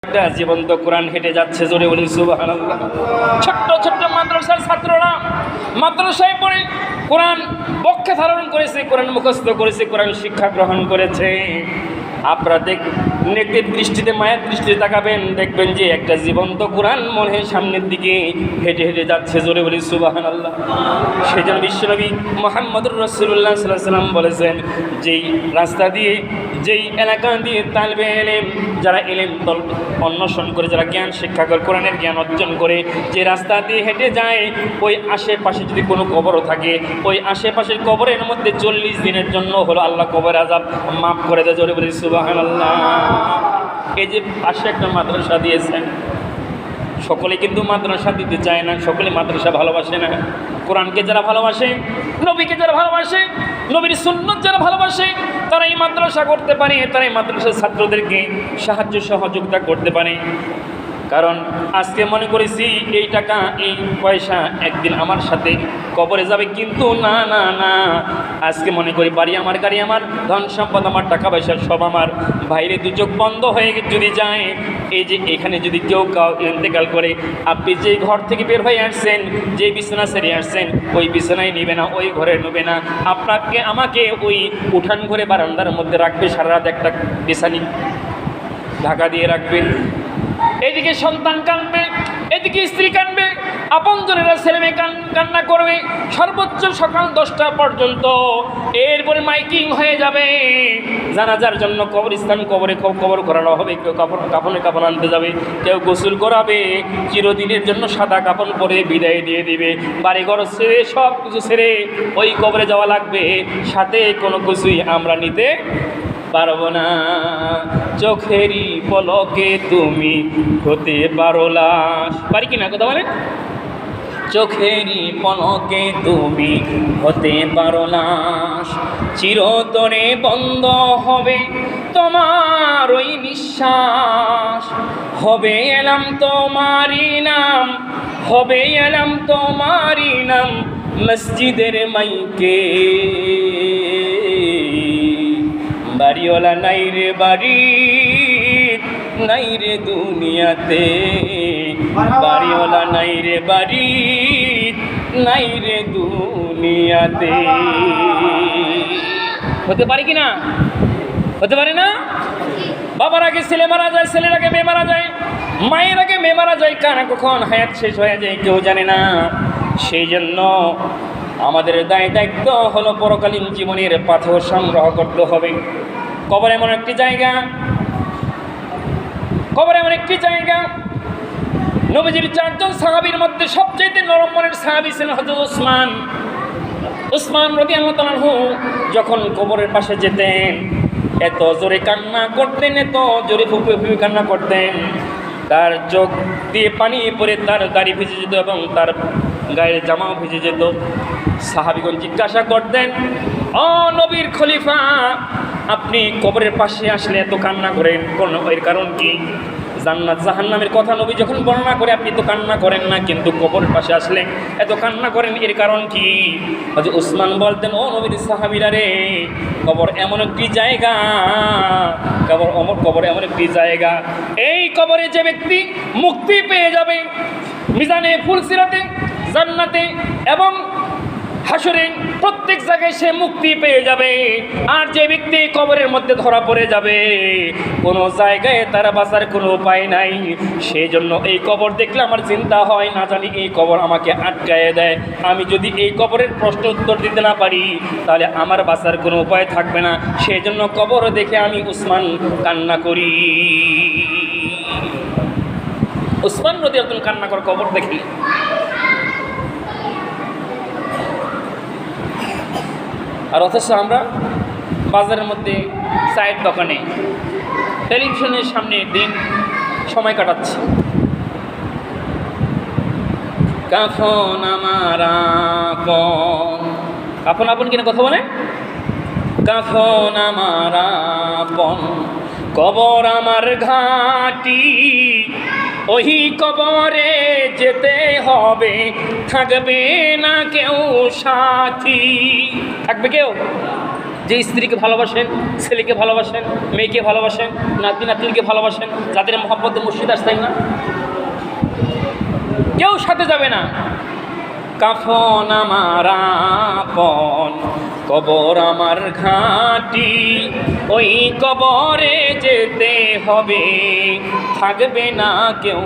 একটা জীবন্ত কোরআন হেঁটে যাচ্ছে, জোরে বলি সুবহানাল্লাহ। ছোট্ট ছোট্ট মাদ্রাসার ছাত্ররা মাদ্রাসায় পড়ে কোরআন বক্ষে ধারণ করেছে, কোরআন মুখস্থ করেছে, কোরআন শিক্ষা গ্রহণ করেছে। আপনারা নেকের দৃষ্টিতে, মায়ের দৃষ্টিতে তাকাবেন, দেখবেন যে একটা জীবন্ত কোরআন মনে হয় সামনের দিকে হেঁটে হেঁটে যাচ্ছে, জোরে বলি সুবহানাল্লাহ। সেই জন্য বিশ্বনবী মুহাম্মদুর রাসূলুল্লাহ সাল্লাল্লাহু আলাইহি ওয়াসাল্লাম বলেছেন, যেই রাস্তা দিয়ে, যেই এলাকা দিয়ে তালবে ইলম, যারা ইলম অন্বেষণ করে, যারা জ্ঞান শিক্ষা করে, কোরআনের জ্ঞান অর্জন করে, যে রাস্তা দিয়ে হেঁটে যায়, ওই আশেপাশে যদি কোনো কবরও থাকে, ওই আশেপাশের কবরের মধ্যে 40 দিনের জন্য হলো আল্লাহ কবর আযাব মাফ করে দেয়, জোরে বলি সুবহানাল্লাহ। এই যে পাশে একটা মাদ্রাসা দিয়েছেন, সকলে কিন্তু মাদ্রাসা দিতে চায় না, সকলে মাদ্রাসা ভালোবাসে না। কোরআনকে যারা ভালোবাসে, নবীকে যারা ভালোবাসে, নবীর সুন্নাত যারা ভালোবাসে, তারা এই মাদ্রাসা করতে পারে, তারা এই মাদ্রাসার ছাত্রদেরকে সাহায্য সহযোগিতা করতে পারে। কারণ আজকে মনে করেছি এই টাকা, এই পয়সা একদিন আমার সাথে কবরে যাবে, কিন্তু না না না, আজকে মনে করি বাড়ি আমার, গাড়ি আমার, ধন সম্পদ আমার, টাকা পয়সা সব আমার, বাইরে দু চোখ বন্ধ হয়ে যদি যায়, এই যে এখানে যদি কেউ ইন্তেকাল করে, আপনি যে ঘর থেকে বের হয়ে আসছেন, যে বিছানা ছেড়ে আসছেন, ওই বিছানায় নেবে না, ওই ঘরে নেবে না, আপনাকে আমাকে ওই উঠান ঘরে বারান্দার মধ্যে রাখবে, সারা রাত একটা বিছানি ঢাকা দিয়ে রাখবে। এদিকে সন্তান কাঁদবে, এদিকে স্ত্রী কাঁদবে, আপনজনেরা ছেলে মেয়ে কান্না করবে, সর্বোচ্চ সকাল 10টা পর্যন্ত। এরপরে মাইকিং হয়ে যাবে, জানাজার জন্য কবরস্থান, কবর করানো হবে, কেউ কাপড় আনতে যাবে, কেউ গোসল করাবে, চিরদিনের জন্য সাদা কাপড় পরে বিদায় দিয়ে দিবে। বাড়িঘর ছেড়ে, সব কিছু ছেড়ে ওই কবরে যাওয়া লাগবে, সাথে কোনো কিছুই আমরা নিতে পারবো না। চোখেরই পলকে তুমি হতে পারো লাশ, পারি কিনা কথা বলেন? চোখেরই পলকে তুমি হতে পারো লাশ, চিরতরে বন্ধ হবে তোমার ওই নিঃশ্বাস, হবে এলাম তোমারই নাম, হবে এলাম তোমারই নাম মসজিদের মাইকে। বাড়িওয়ালা নাই রে বাড়ি, নাই রে দুনিয়াতে, বাড়িওয়ালা নাই রে বাড়ি, নাই রে দুনিয়াতে। হতে পারে কি না? হতে পারে না? বাবার আগে ছেলে মারা যায়, ছেলের আগে মেয়ে মারা যায়, মায়ের আগে মেয়ে মারা যায়, কারা কখন হায়াত শেষ হয়ে যায় কেউ জানে না। সেই জন্য আমাদের দায়িত্ব হলো পরকালীন জীবনের পাথর সংগ্রহ করতে হবে। কবর এমন একটি জায়গা, কবর এমন একটি জায়গা, নবীজির 4 জন সাহাবীর মধ্যে সবচেয়ে নরম মনের সাহাবী ছিলেন হযরত ওসমান। ওসমান রাদিয়াল্লাহু তাআলা যখন কবরের পাশে যেতেন, এত জোরে কান্না করতেন, এত জোরে ফুঁপে ফুঁপে কান্না করতেন, তার চোখ দিয়ে পানি পড়ে তার দাড়ি ভিজে যেত এবং তার গায়ের জামাও ভিজে যেত। সাহাবীগণ জিজ্ঞাসা করতেন, ও নবীর খলিফা, আপনি কবরের পাশে আসলে এত কান্না করেন, এর কারণ কি? জান্নাত জাহান্নামের কথা নবী যখন বর্ণনা করে আপনি তো কান্না করেন না, কিন্তু কবরের পাশে আসলে এত কান্না করেন, এর কারণ কি? হযরত ওসমান বলতেন, ও নবীর সাহাবীরা রে, কবর এমন একটি জায়গা, কবর এমন একটি জায়গা, এই কবরে যে ব্যক্তি মুক্তি পেয়ে যাবে, মিজানে ফুলসিরাতে, জান্নাতে এবং হাসরে প্রত্যেক জায়গায় সে মুক্তি পেয়ে যাবে। আর যে ব্যক্তি কবরের মধ্যে ধরা পড়ে যাবে, কোনো জায়গায় তারা বাঁচার কোনো উপায় নাই। সেই জন্য এই কবর দেখলে আমার চিন্তা হয়, না জানি এই কবর আমাকে আটকায়ে দেয়, আমি যদি এই কবরের প্রশ্ন উত্তর দিতে না পারি, তাহলে আমার বাঁচার কোনো উপায় থাকবে না। সেই জন্য কবর দেখে আমি ওসমান কান্না করি। ওসমান রাদিয়াল্লাহু তাআলা কান্না করে কবর দেখি। আর অথচ আমরা বাজারের মধ্যে, চায়ের দোকানে, টেলিভিশনের সামনে দিন সময় কাটাচ্ছি। কাফন আমার আপন, আপন আপন কিনা কথা বলে, কাফন আমার আপন, কবর আমার ঘাটি, ওই কবরে যেতে হবে, থাকবে না কেউ সাথী। থাকবে কেউ? যে স্ত্রীকে ভালোবাসেন, ছেলেকে ভালোবাসেন, মেয়েকে ভালোবাসেন, নাতি নাতনিকে ভালোবাসেন, যাদের মহব্বতে মুর্শিদ আসতেন না, কেউ সাথে যাবে না। কাফন আমার আপন, কবর আমার ঘাঁটি, ওই কবরে যেতে হবে, থাকবে না কেউ।